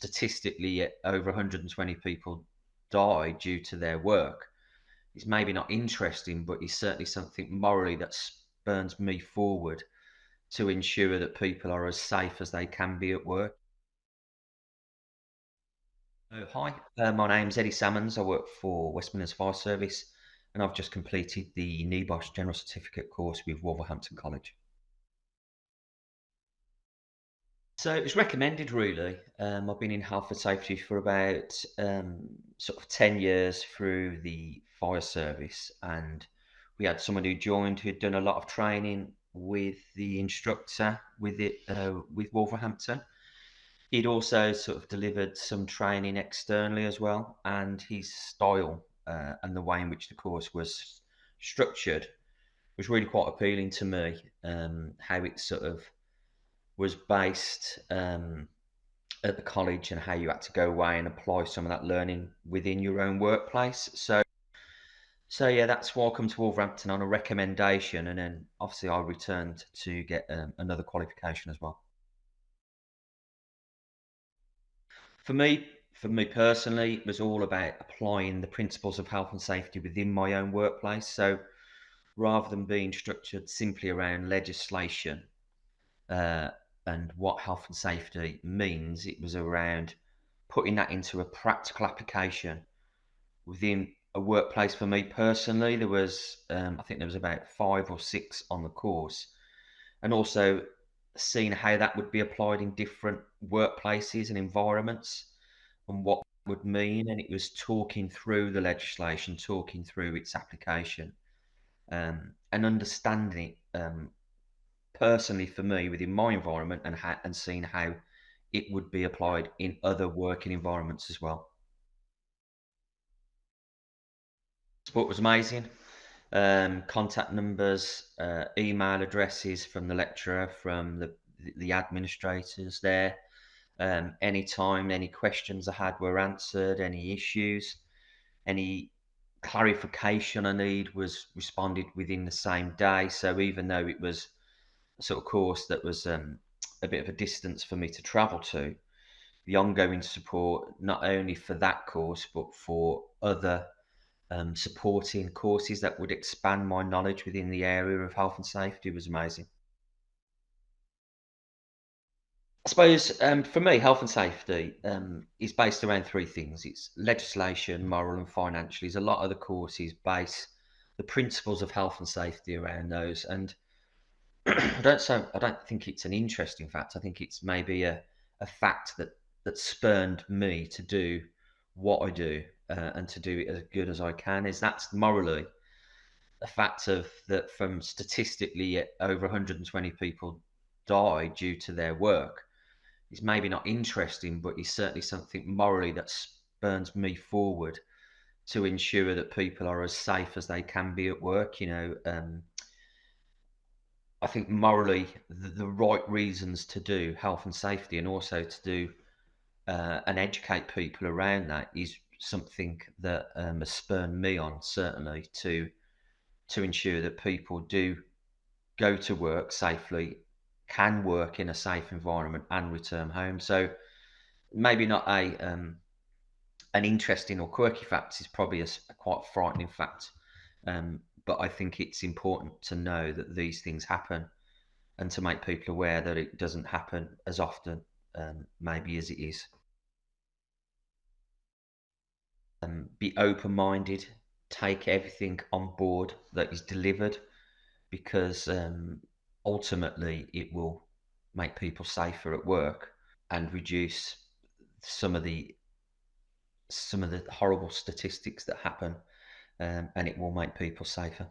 statistically over 120 people die due to their work, it's maybe not interesting, but it's certainly something morally that spurns me forward to ensure that people are as safe as they can be at work. Oh, hi, my name's Eddie Salmons. I work for West Midlands Fire Service, and I've just completed the NEBOSH General Certificate course with Wolverhampton College. So it was recommended, really. I've been in health and safety for about sort of 10 years through the fire service, and we had someone who joined who'd done a lot of training with the instructor with Wolverhampton. He'd also sort of delivered some training externally as well, and his style and the way in which the course was structured was really quite appealing to me. How it sort of was based at the college and how you had to go away and apply some of that learning within your own workplace. So yeah, that's why I come to Wolverhampton on a recommendation, and then obviously I returned to get another qualification as well. For me personally, it was all about applying the principles of health and safety within my own workplace. So rather than being structured simply around legislation uh, and what health and safety means, it was around putting that into a practical application within a workplace. For me personally, there was I think there was about 5 or 6 on the course, and also seeing how that would be applied in different workplaces and environments and what would mean. And it was talking through the legislation, talking through its application, and understanding it personally for me within my environment, and seeing how it would be applied in other working environments as well. Support was amazing. Contact numbers, email addresses from the lecturer, from the administrators there. Anytime any questions I had were answered, any issues, any clarification I need was responded within the same day. So even though it was a sort of course that was a bit of a distance for me to travel to, the ongoing support, not only for that course, but for other supporting courses that would expand my knowledge within the area of health and safety, was amazing. I suppose for me, health and safety is based around 3 things. It's legislation, moral, and financial. Is a lot of the courses base the principles of health and safety around those. And I don't think it's an interesting fact. I think it's maybe a fact that spurned me to do what I do, and to do it as good as I can. Is that's morally a fact of that from statistically over 120 people die due to their work. It's maybe not interesting, but it's certainly something morally that spurns me forward to ensure that people are as safe as they can be at work. I think morally the right reasons to do health and safety, and also to do and educate people around that, is something that has spurred me on, certainly, to ensure that people do go to work safely, can work in a safe environment, and return home. So maybe not an interesting or quirky fact, is probably a quite frightening fact. But I think it's important to know that these things happen, and to make people aware that it doesn't happen as often, maybe, as it is. Be open-minded, take everything on board that is delivered, because ultimately it will make people safer at work and reduce some of the horrible statistics that happen, and it will make people safer.